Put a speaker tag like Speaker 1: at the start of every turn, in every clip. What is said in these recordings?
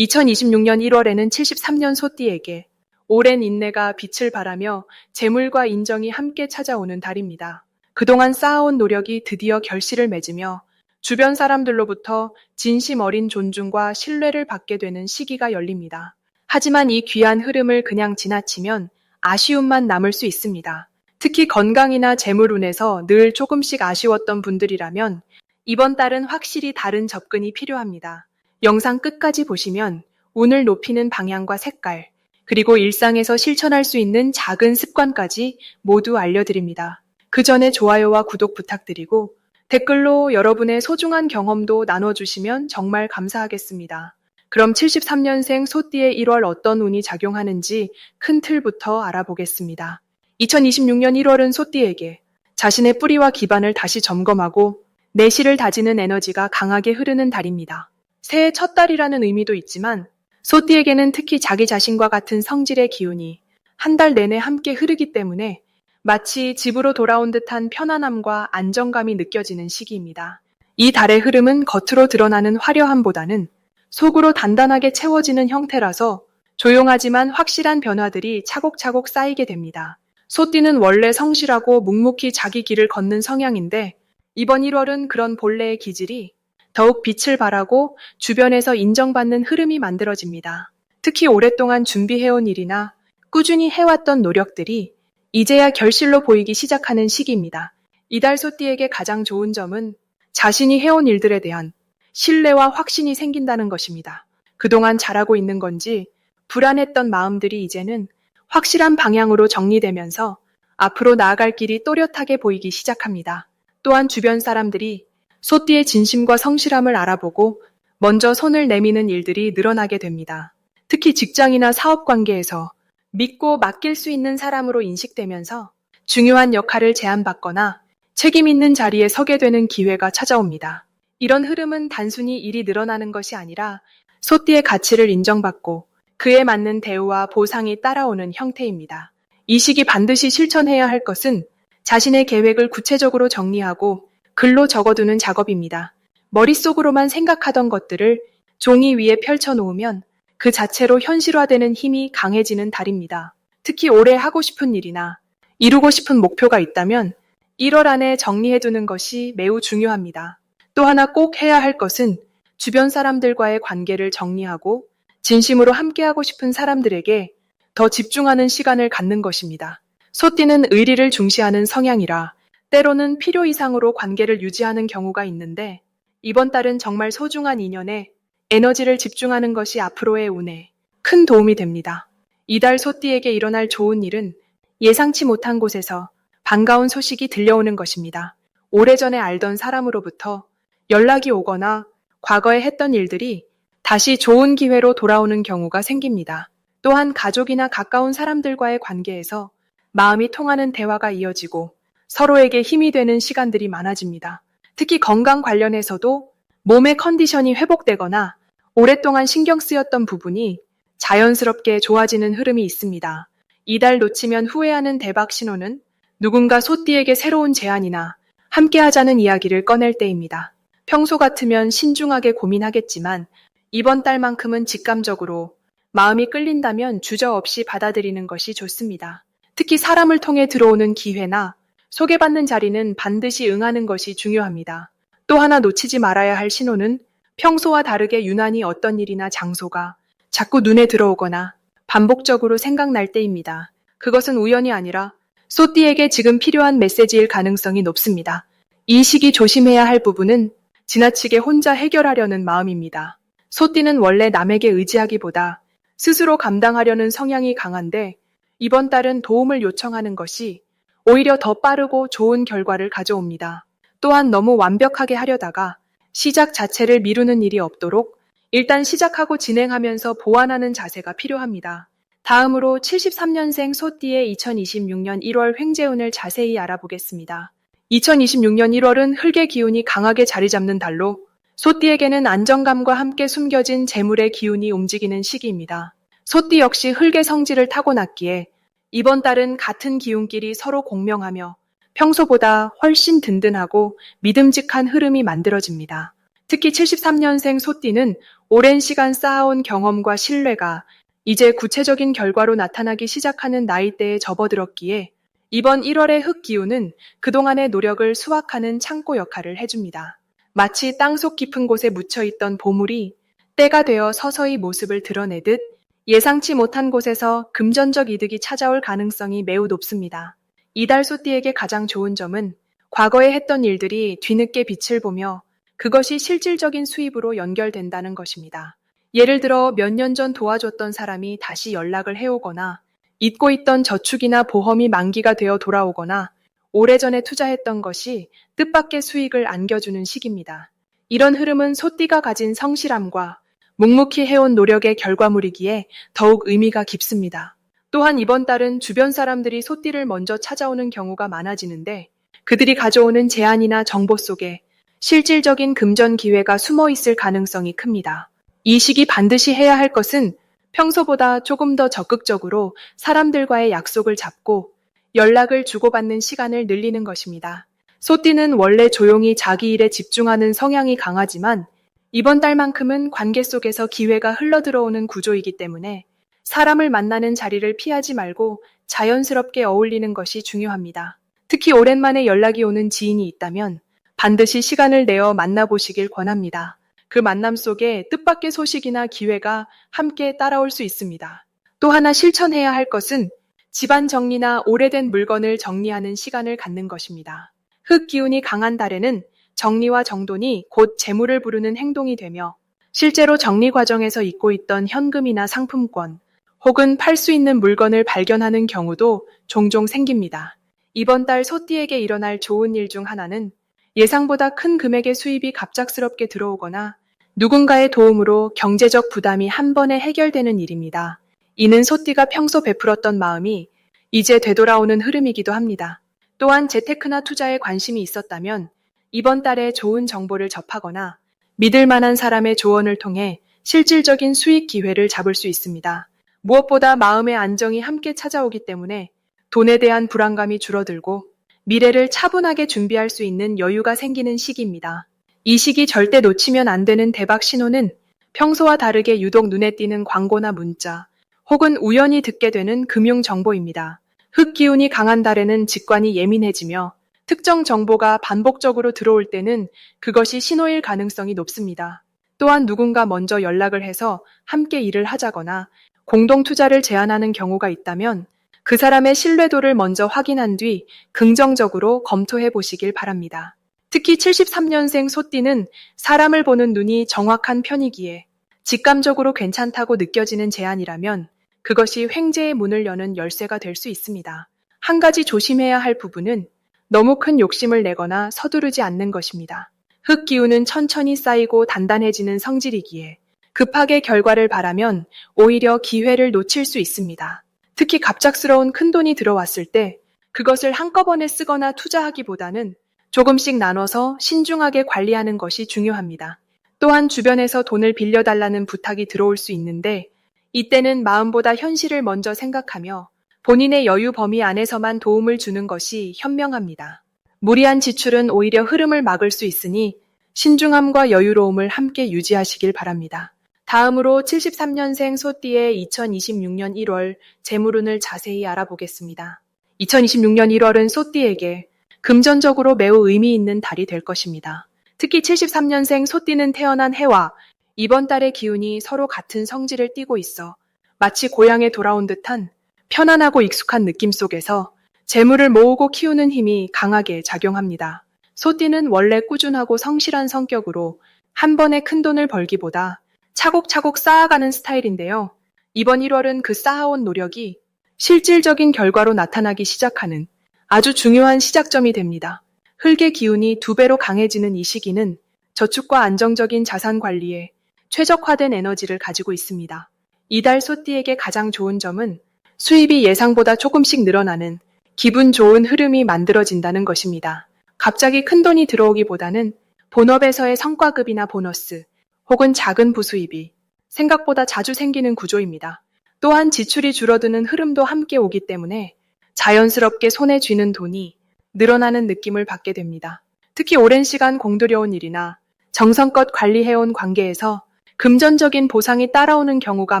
Speaker 1: 2026년 1월에는 73년 소띠에게 오랜 인내가 빛을 발하며 재물과 인정이 함께 찾아오는 달입니다. 그동안 쌓아온 노력이 드디어 결실을 맺으며 주변 사람들로부터 진심 어린 존중과 신뢰를 받게 되는 시기가 열립니다. 하지만 이 귀한 흐름을 그냥 지나치면 아쉬움만 남을 수 있습니다. 특히 건강이나 재물운에서 늘 조금씩 아쉬웠던 분들이라면 이번 달은 확실히 다른 접근이 필요합니다. 영상 끝까지 보시면 운을 높이는 방향과 색깔, 그리고 일상에서 실천할 수 있는 작은 습관까지 모두 알려드립니다. 그 전에 좋아요와 구독 부탁드리고 댓글로 여러분의 소중한 경험도 나눠주시면 정말 감사하겠습니다. 그럼 73년생 소띠의 1월 어떤 운이 작용하는지 큰 틀부터 알아보겠습니다. 2026년 1월은 소띠에게 자신의 뿌리와 기반을 다시 점검하고 내실을 다지는 에너지가 강하게 흐르는 달입니다. 새해 첫 달이라는 의미도 있지만 소띠에게는 특히 자기 자신과 같은 성질의 기운이 한 달 내내 함께 흐르기 때문에 마치 집으로 돌아온 듯한 편안함과 안정감이 느껴지는 시기입니다. 이 달의 흐름은 겉으로 드러나는 화려함보다는 속으로 단단하게 채워지는 형태라서 조용하지만 확실한 변화들이 차곡차곡 쌓이게 됩니다. 소띠는 원래 성실하고 묵묵히 자기 길을 걷는 성향인데 이번 1월은 그런 본래의 기질이 더욱 빛을 발하고 주변에서 인정받는 흐름이 만들어집니다. 특히 오랫동안 준비해온 일이나 꾸준히 해왔던 노력들이 이제야 결실로 보이기 시작하는 시기입니다. 이달 소띠에게 가장 좋은 점은 자신이 해온 일들에 대한 신뢰와 확신이 생긴다는 것입니다. 그동안 잘하고 있는 건지 불안했던 마음들이 이제는 확실한 방향으로 정리되면서 앞으로 나아갈 길이 또렷하게 보이기 시작합니다. 또한 주변 사람들이 소띠의 진심과 성실함을 알아보고 먼저 손을 내미는 일들이 늘어나게 됩니다. 특히 직장이나 사업 관계에서 믿고 맡길 수 있는 사람으로 인식되면서 중요한 역할을 제안받거나 책임 있는 자리에 서게 되는 기회가 찾아옵니다. 이런 흐름은 단순히 일이 늘어나는 것이 아니라 소띠의 가치를 인정받고 그에 맞는 대우와 보상이 따라오는 형태입니다. 이 시기 반드시 실천해야 할 것은 자신의 계획을 구체적으로 정리하고 글로 적어두는 작업입니다. 머릿속으로만 생각하던 것들을 종이 위에 펼쳐놓으면 그 자체로 현실화되는 힘이 강해지는 달입니다. 특히 올해 하고 싶은 일이나 이루고 싶은 목표가 있다면 1월 안에 정리해두는 것이 매우 중요합니다. 또 하나 꼭 해야 할 것은 주변 사람들과의 관계를 정리하고 진심으로 함께하고 싶은 사람들에게 더 집중하는 시간을 갖는 것입니다. 소띠는 의리를 중시하는 성향이라 때로는 필요 이상으로 관계를 유지하는 경우가 있는데 이번 달은 정말 소중한 인연에 에너지를 집중하는 것이 앞으로의 운에 큰 도움이 됩니다. 이달 소띠에게 일어날 좋은 일은 예상치 못한 곳에서 반가운 소식이 들려오는 것입니다. 오래전에 알던 사람으로부터 연락이 오거나 과거에 했던 일들이 다시 좋은 기회로 돌아오는 경우가 생깁니다. 또한 가족이나 가까운 사람들과의 관계에서 마음이 통하는 대화가 이어지고 서로에게 힘이 되는 시간들이 많아집니다. 특히 건강 관련해서도 몸의 컨디션이 회복되거나 오랫동안 신경 쓰였던 부분이 자연스럽게 좋아지는 흐름이 있습니다. 이달 놓치면 후회하는 대박 신호는 누군가 소띠에게 새로운 제안이나 함께하자는 이야기를 꺼낼 때입니다. 평소 같으면 신중하게 고민하겠지만 이번 달만큼은 직감적으로 마음이 끌린다면 주저없이 받아들이는 것이 좋습니다. 특히 사람을 통해 들어오는 기회나 소개받는 자리는 반드시 응하는 것이 중요합니다. 또 하나 놓치지 말아야 할 신호는 평소와 다르게 유난히 어떤 일이나 장소가 자꾸 눈에 들어오거나 반복적으로 생각날 때입니다. 그것은 우연이 아니라 소띠에게 지금 필요한 메시지일 가능성이 높습니다. 이 시기 조심해야 할 부분은 지나치게 혼자 해결하려는 마음입니다. 소띠는 원래 남에게 의지하기보다 스스로 감당하려는 성향이 강한데 이번 달은 도움을 요청하는 것이 오히려 더 빠르고 좋은 결과를 가져옵니다. 또한 너무 완벽하게 하려다가 시작 자체를 미루는 일이 없도록 일단 시작하고 진행하면서 보완하는 자세가 필요합니다. 다음으로 73년생 소띠의 2026년 1월 횡재운을 자세히 알아보겠습니다. 2026년 1월은 흙의 기운이 강하게 자리 잡는 달로 소띠에게는 안정감과 함께 숨겨진 재물의 기운이 움직이는 시기입니다. 소띠 역시 흙의 성질을 타고났기에 이번 달은 같은 기운끼리 서로 공명하며 평소보다 훨씬 든든하고 믿음직한 흐름이 만들어집니다. 특히 73년생 소띠는 오랜 시간 쌓아온 경험과 신뢰가 이제 구체적인 결과로 나타나기 시작하는 나이대에 접어들었기에 이번 1월의 흙기운은 그동안의 노력을 수확하는 창고 역할을 해줍니다. 마치 땅속 깊은 곳에 묻혀있던 보물이 때가 되어 서서히 모습을 드러내듯 예상치 못한 곳에서 금전적 이득이 찾아올 가능성이 매우 높습니다. 이달 소띠에게 가장 좋은 점은 과거에 했던 일들이 뒤늦게 빛을 보며 그것이 실질적인 수입으로 연결된다는 것입니다. 예를 들어 몇 년 전 도와줬던 사람이 다시 연락을 해오거나 잊고 있던 저축이나 보험이 만기가 되어 돌아오거나 오래전에 투자했던 것이 뜻밖의 수익을 안겨주는 시기입니다. 이런 흐름은 소띠가 가진 성실함과 묵묵히 해온 노력의 결과물이기에 더욱 의미가 깊습니다. 또한 이번 달은 주변 사람들이 소띠를 먼저 찾아오는 경우가 많아지는데 그들이 가져오는 제안이나 정보 속에 실질적인 금전 기회가 숨어 있을 가능성이 큽니다. 이 시기 반드시 해야 할 것은 평소보다 조금 더 적극적으로 사람들과의 약속을 잡고 연락을 주고받는 시간을 늘리는 것입니다. 소띠는 원래 조용히 자기 일에 집중하는 성향이 강하지만 이번 달만큼은 관계 속에서 기회가 흘러들어오는 구조이기 때문에 사람을 만나는 자리를 피하지 말고 자연스럽게 어울리는 것이 중요합니다. 특히 오랜만에 연락이 오는 지인이 있다면 반드시 시간을 내어 만나보시길 권합니다. 그 만남 속에 뜻밖의 소식이나 기회가 함께 따라올 수 있습니다. 또 하나 실천해야 할 것은 집안 정리나 오래된 물건을 정리하는 시간을 갖는 것입니다. 흙 기운이 강한 달에는 정리와 정돈이 곧 재물을 부르는 행동이 되며 실제로 정리 과정에서 잊고 있던 현금이나 상품권 혹은 팔 수 있는 물건을 발견하는 경우도 종종 생깁니다. 이번 달 소띠에게 일어날 좋은 일 중 하나는 예상보다 큰 금액의 수입이 갑작스럽게 들어오거나 누군가의 도움으로 경제적 부담이 한 번에 해결되는 일입니다. 이는 소띠가 평소 베풀었던 마음이 이제 되돌아오는 흐름이기도 합니다. 또한 재테크나 투자에 관심이 있었다면 이번 달에 좋은 정보를 접하거나 믿을 만한 사람의 조언을 통해 실질적인 수익 기회를 잡을 수 있습니다. 무엇보다 마음의 안정이 함께 찾아오기 때문에 돈에 대한 불안감이 줄어들고 미래를 차분하게 준비할 수 있는 여유가 생기는 시기입니다. 이 시기 절대 놓치면 안 되는 대박 신호는 평소와 다르게 유독 눈에 띄는 광고나 문자 혹은 우연히 듣게 되는 금융 정보입니다. 흙 기운이 강한 달에는 직관이 예민해지며 특정 정보가 반복적으로 들어올 때는 그것이 신호일 가능성이 높습니다. 또한 누군가 먼저 연락을 해서 함께 일을 하자거나 공동 투자를 제안하는 경우가 있다면 그 사람의 신뢰도를 먼저 확인한 뒤 긍정적으로 검토해 보시길 바랍니다. 특히 73년생 소띠는 사람을 보는 눈이 정확한 편이기에 직감적으로 괜찮다고 느껴지는 제안이라면 그것이 횡재의 문을 여는 열쇠가 될 수 있습니다. 한 가지 조심해야 할 부분은 너무 큰 욕심을 내거나 서두르지 않는 것입니다. 흙 기운은 천천히 쌓이고 단단해지는 성질이기에 급하게 결과를 바라면 오히려 기회를 놓칠 수 있습니다. 특히 갑작스러운 큰돈이 들어왔을 때 그것을 한꺼번에 쓰거나 투자하기보다는 조금씩 나눠서 신중하게 관리하는 것이 중요합니다. 또한 주변에서 돈을 빌려달라는 부탁이 들어올 수 있는데 이때는 마음보다 현실을 먼저 생각하며 본인의 여유 범위 안에서만 도움을 주는 것이 현명합니다. 무리한 지출은 오히려 흐름을 막을 수 있으니 신중함과 여유로움을 함께 유지하시길 바랍니다. 다음으로 73년생 소띠의 2026년 1월 재물운을 자세히 알아보겠습니다. 2026년 1월은 소띠에게 금전적으로 매우 의미 있는 달이 될 것입니다. 특히 73년생 소띠는 태어난 해와 이번 달의 기운이 서로 같은 성질을 띠고 있어 마치 고향에 돌아온 듯한 편안하고 익숙한 느낌 속에서 재물을 모으고 키우는 힘이 강하게 작용합니다. 소띠는 원래 꾸준하고 성실한 성격으로 한 번에 큰 돈을 벌기보다 차곡차곡 쌓아가는 스타일인데요. 이번 1월은 그 쌓아온 노력이 실질적인 결과로 나타나기 시작하는 아주 중요한 시작점이 됩니다. 흙의 기운이 2배로 강해지는 이 시기는 저축과 안정적인 자산 관리에 최적화된 에너지를 가지고 있습니다. 이달 소띠에게 가장 좋은 점은 수입이 예상보다 조금씩 늘어나는 기분 좋은 흐름이 만들어진다는 것입니다. 갑자기 큰 돈이 들어오기보다는 본업에서의 성과급이나 보너스 혹은 작은 부수입이 생각보다 자주 생기는 구조입니다. 또한 지출이 줄어드는 흐름도 함께 오기 때문에 자연스럽게 손에 쥐는 돈이 늘어나는 느낌을 받게 됩니다. 특히 오랜 시간 공들여온 일이나 정성껏 관리해온 관계에서 금전적인 보상이 따라오는 경우가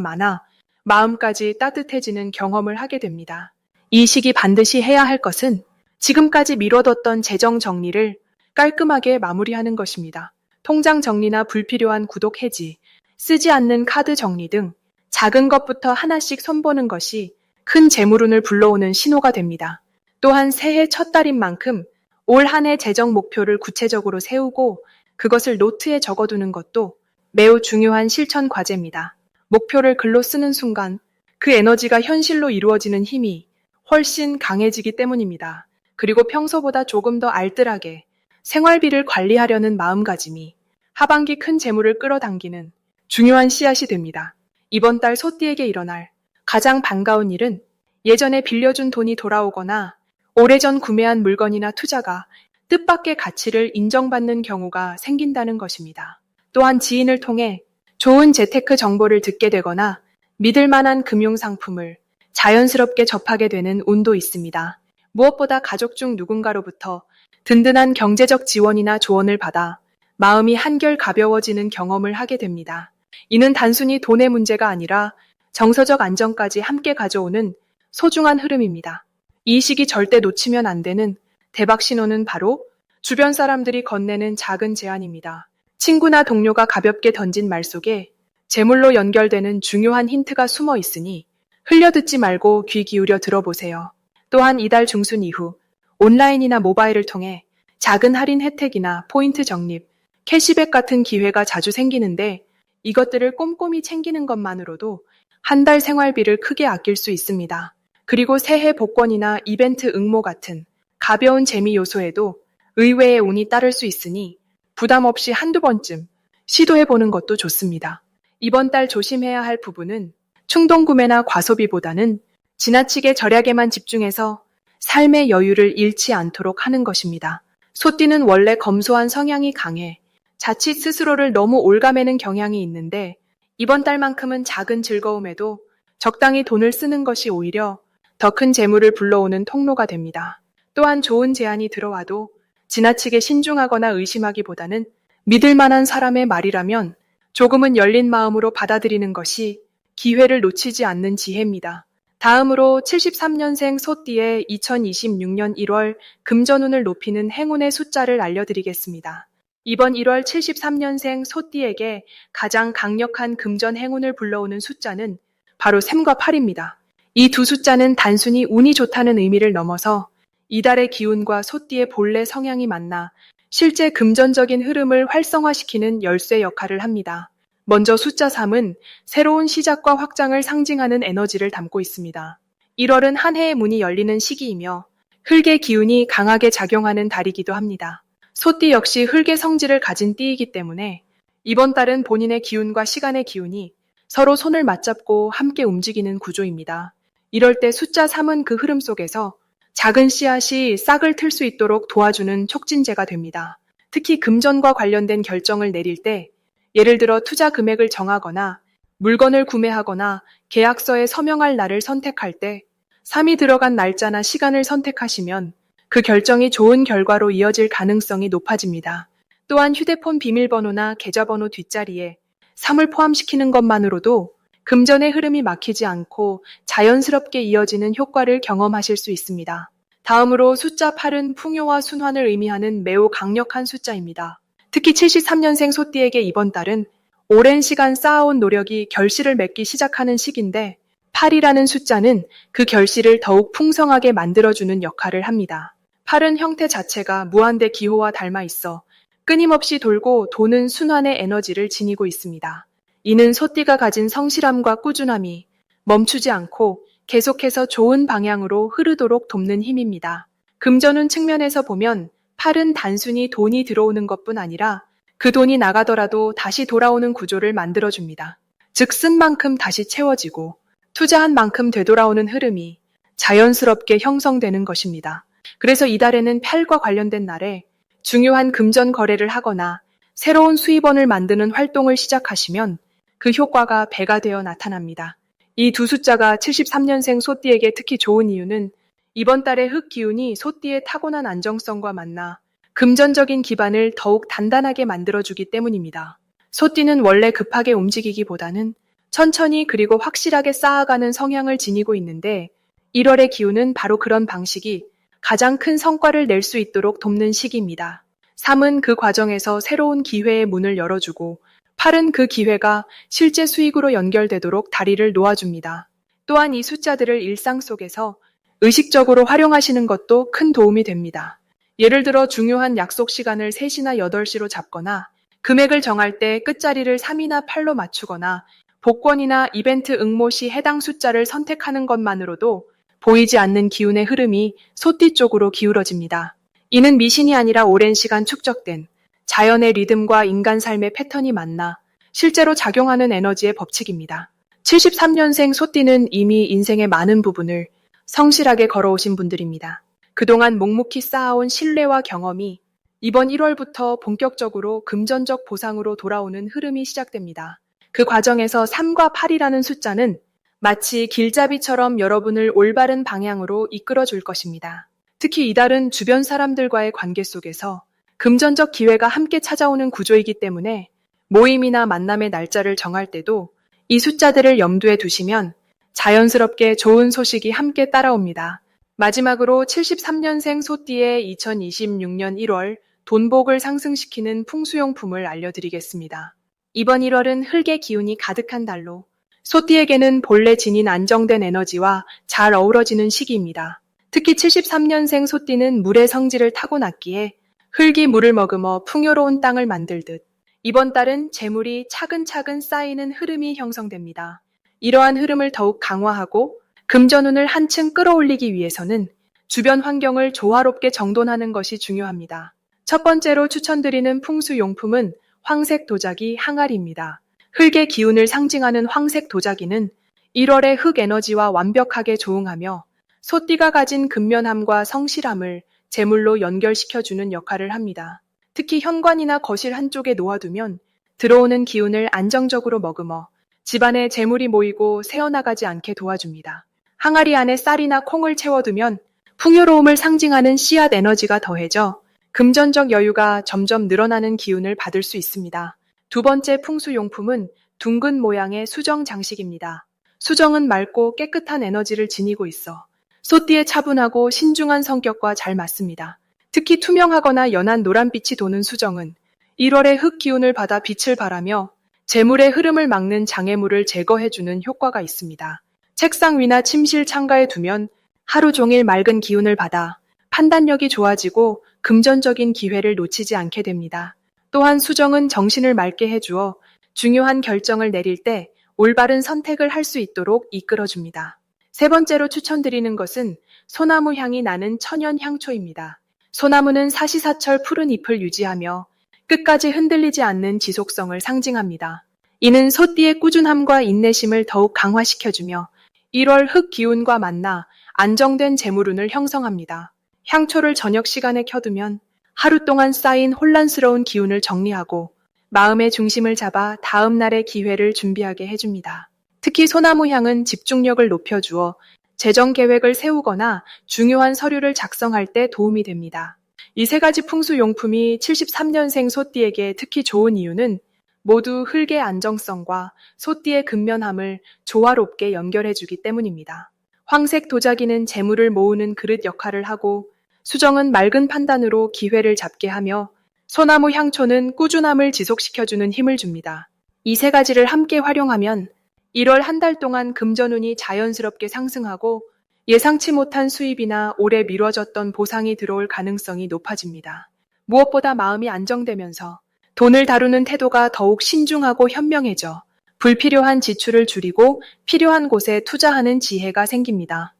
Speaker 1: 많아 마음까지 따뜻해지는 경험을 하게 됩니다. 이 시기 반드시 해야 할 것은 지금까지 미뤄뒀던 재정 정리를 깔끔하게 마무리하는 것입니다. 통장 정리나 불필요한 구독 해지, 쓰지 않는 카드 정리 등 작은 것부터 하나씩 손보는 것이 큰 재물운을 불러오는 신호가 됩니다. 또한 새해 첫 달인 만큼 올 한 해 재정 목표를 구체적으로 세우고 그것을 노트에 적어두는 것도 매우 중요한 실천 과제입니다. 목표를 글로 쓰는 순간 그 에너지가 현실로 이루어지는 힘이 훨씬 강해지기 때문입니다. 그리고 평소보다 조금 더 알뜰하게 생활비를 관리하려는 마음가짐이 하반기 큰 재물을 끌어당기는 중요한 씨앗이 됩니다. 이번 달 소띠에게 일어날 가장 반가운 일은 예전에 빌려준 돈이 돌아오거나 오래전 구매한 물건이나 투자가 뜻밖의 가치를 인정받는 경우가 생긴다는 것입니다. 또한 지인을 통해 좋은 재테크 정보를 듣게 되거나 믿을 만한 금융상품을 자연스럽게 접하게 되는 운도 있습니다. 무엇보다 가족 중 누군가로부터 든든한 경제적 지원이나 조언을 받아 마음이 한결 가벼워지는 경험을 하게 됩니다. 이는 단순히 돈의 문제가 아니라 정서적 안정까지 함께 가져오는 소중한 흐름입니다. 이 시기 절대 놓치면 안 되는 대박 신호는 바로 주변 사람들이 건네는 작은 제안입니다. 친구나 동료가 가볍게 던진 말 속에 재물로 연결되는 중요한 힌트가 숨어 있으니 흘려듣지 말고 귀 기울여 들어보세요. 또한 이달 중순 이후 온라인이나 모바일을 통해 작은 할인 혜택이나 포인트 적립, 캐시백 같은 기회가 자주 생기는데 이것들을 꼼꼼히 챙기는 것만으로도 한 달 생활비를 크게 아낄 수 있습니다. 그리고 새해 복권이나 이벤트 응모 같은 가벼운 재미 요소에도 의외의 운이 따를 수 있으니 부담 없이 한두 번쯤 시도해보는 것도 좋습니다. 이번 달 조심해야 할 부분은 충동 구매나 과소비보다는 지나치게 절약에만 집중해서 삶의 여유를 잃지 않도록 하는 것입니다. 소띠는 원래 검소한 성향이 강해 자칫 스스로를 너무 올가매는 경향이 있는데 이번 달만큼은 작은 즐거움에도 적당히 돈을 쓰는 것이 오히려 더 큰 재물을 불러오는 통로가 됩니다. 또한 좋은 제안이 들어와도 지나치게 신중하거나 의심하기보다는 믿을 만한 사람의 말이라면 조금은 열린 마음으로 받아들이는 것이 기회를 놓치지 않는 지혜입니다. 다음으로 73년생 소띠의 2026년 1월 금전운을 높이는 행운의 숫자를 알려드리겠습니다. 이번 1월 73년생 소띠에게 가장 강력한 금전 행운을 불러오는 숫자는 바로 3과 8입니다. 이 두 숫자는 단순히 운이 좋다는 의미를 넘어서 이달의 기운과 소띠의 본래 성향이 만나 실제 금전적인 흐름을 활성화시키는 열쇠 역할을 합니다. 먼저 숫자 3은 새로운 시작과 확장을 상징하는 에너지를 담고 있습니다. 1월은 한 해의 문이 열리는 시기이며 흙의 기운이 강하게 작용하는 달이기도 합니다. 소띠 역시 흙의 성질을 가진 띠이기 때문에 이번 달은 본인의 기운과 시간의 기운이 서로 손을 맞잡고 함께 움직이는 구조입니다. 이럴 때 숫자 3은 그 흐름 속에서 작은 씨앗이 싹을 틀 수 있도록 도와주는 촉진제가 됩니다. 특히 금전과 관련된 결정을 내릴 때 예를 들어 투자 금액을 정하거나 물건을 구매하거나 계약서에 서명할 날을 선택할 때 3이 들어간 날짜나 시간을 선택하시면 그 결정이 좋은 결과로 이어질 가능성이 높아집니다. 또한 휴대폰 비밀번호나 계좌번호 뒷자리에 3을 포함시키는 것만으로도 금전의 흐름이 막히지 않고 자연스럽게 이어지는 효과를 경험하실 수 있습니다. 다음으로 숫자 8은 풍요와 순환을 의미하는 매우 강력한 숫자입니다. 특히 73년생 소띠에게 이번 달은 오랜 시간 쌓아온 노력이 결실을 맺기 시작하는 시기인데 8이라는 숫자는 그 결실을 더욱 풍성하게 만들어주는 역할을 합니다. 8은 형태 자체가 무한대 기호와 닮아 있어 끊임없이 돌고 도는 순환의 에너지를 지니고 있습니다. 이는 소띠가 가진 성실함과 꾸준함이 멈추지 않고 계속해서 좋은 방향으로 흐르도록 돕는 힘입니다. 금전운 측면에서 보면 8은 단순히 돈이 들어오는 것뿐 아니라 그 돈이 나가더라도 다시 돌아오는 구조를 만들어줍니다. 즉 쓴 만큼 다시 채워지고 투자한 만큼 되돌아오는 흐름이 자연스럽게 형성되는 것입니다. 그래서 이달에는 8과 관련된 날에 중요한 금전 거래를 하거나 새로운 수입원을 만드는 활동을 시작하시면 그 효과가 배가 되어 나타납니다. 이 두 숫자가 73년생 소띠에게 특히 좋은 이유는 이번 달의 흙 기운이 소띠의 타고난 안정성과 만나 금전적인 기반을 더욱 단단하게 만들어주기 때문입니다. 소띠는 원래 급하게 움직이기보다는 천천히 그리고 확실하게 쌓아가는 성향을 지니고 있는데 1월의 기운은 바로 그런 방식이 가장 큰 성과를 낼 수 있도록 돕는 시기입니다. 3은 그 과정에서 새로운 기회의 문을 열어주고 8은 그 기회가 실제 수익으로 연결되도록 다리를 놓아줍니다. 또한 이 숫자들을 일상 속에서 의식적으로 활용하시는 것도 큰 도움이 됩니다. 예를 들어 중요한 약속 시간을 3시나 8시로 잡거나 금액을 정할 때 끝자리를 3이나 8로 맞추거나 복권이나 이벤트 응모 시 해당 숫자를 선택하는 것만으로도 보이지 않는 기운의 흐름이 소띠 쪽으로 기울어집니다. 이는 미신이 아니라 오랜 시간 축적된 자연의 리듬과 인간 삶의 패턴이 만나 실제로 작용하는 에너지의 법칙입니다. 73년생 소띠는 이미 인생의 많은 부분을 성실하게 걸어오신 분들입니다. 그동안 묵묵히 쌓아온 신뢰와 경험이 이번 1월부터 본격적으로 금전적 보상으로 돌아오는 흐름이 시작됩니다. 그 과정에서 3과 8이라는 숫자는 마치 길잡이처럼 여러분을 올바른 방향으로 이끌어 줄 것입니다. 특히 이달은 주변 사람들과의 관계 속에서 금전적 기회가 함께 찾아오는 구조이기 때문에 모임이나 만남의 날짜를 정할 때도 이 숫자들을 염두에 두시면 자연스럽게 좋은 소식이 함께 따라옵니다. 마지막으로 73년생 소띠의 2026년 1월 돈복을 상승시키는 풍수용품을 알려드리겠습니다. 이번 1월은 흙의 기운이 가득한 달로 소띠에게는 본래 지닌 안정된 에너지와 잘 어우러지는 시기입니다. 특히 73년생 소띠는 물의 성질을 타고났기에 흙이 물을 머금어 풍요로운 땅을 만들듯 이번 달은 재물이 차근차근 쌓이는 흐름이 형성됩니다. 이러한 흐름을 더욱 강화하고 금전운을 한층 끌어올리기 위해서는 주변 환경을 조화롭게 정돈하는 것이 중요합니다. 첫 번째로 추천드리는 풍수용품은 황색 도자기 항아리입니다. 흙의 기운을 상징하는 황색 도자기는 1월의 흙 에너지와 완벽하게 조응하며 소띠가 가진 근면함과 성실함을 재물로 연결시켜주는 역할을 합니다. 특히 현관이나 거실 한쪽에 놓아두면 들어오는 기운을 안정적으로 머금어 집안에 재물이 모이고 새어나가지 않게 도와줍니다. 항아리 안에 쌀이나 콩을 채워두면 풍요로움을 상징하는 씨앗 에너지가 더해져 금전적 여유가 점점 늘어나는 기운을 받을 수 있습니다. 두 번째 풍수용품은 둥근 모양의 수정 장식입니다. 수정은 맑고 깨끗한 에너지를 지니고 있어 소띠의 차분하고 신중한 성격과 잘 맞습니다. 특히 투명하거나 연한 노란빛이 도는 수정은 1월의 흙 기운을 받아 빛을 발하며 재물의 흐름을 막는 장애물을 제거해주는 효과가 있습니다. 책상 위나 침실 창가에 두면 하루 종일 맑은 기운을 받아 판단력이 좋아지고 금전적인 기회를 놓치지 않게 됩니다. 또한 수정은 정신을 맑게 해주어 중요한 결정을 내릴 때 올바른 선택을 할 수 있도록 이끌어줍니다. 세 번째로 추천드리는 것은 소나무 향이 나는 천연 향초입니다. 소나무는 사시사철 푸른 잎을 유지하며 끝까지 흔들리지 않는 지속성을 상징합니다. 이는 소띠의 꾸준함과 인내심을 더욱 강화시켜주며 1월 흙 기운과 만나 안정된 재물운을 형성합니다. 향초를 저녁 시간에 켜두면 하루 동안 쌓인 혼란스러운 기운을 정리하고 마음의 중심을 잡아 다음 날의 기회를 준비하게 해줍니다. 특히 소나무 향은 집중력을 높여주어 재정 계획을 세우거나 중요한 서류를 작성할 때 도움이 됩니다. 이 세 가지 풍수용품이 73년생 소띠에게 특히 좋은 이유는 모두 흙의 안정성과 소띠의 근면함을 조화롭게 연결해주기 때문입니다. 황색 도자기는 재물을 모으는 그릇 역할을 하고 수정은 맑은 판단으로 기회를 잡게 하며 소나무 향초는 꾸준함을 지속시켜주는 힘을 줍니다. 이 세 가지를 함께 활용하면 1월 한 달 동안 금전운이 자연스럽게 상승하고 예상치 못한 수입이나 오래 미뤄졌던 보상이 들어올 가능성이 높아집니다. 무엇보다 마음이 안정되면서 돈을 다루는 태도가 더욱 신중하고 현명해져 불필요한 지출을 줄이고 필요한 곳에 투자하는 지혜가 생깁니다.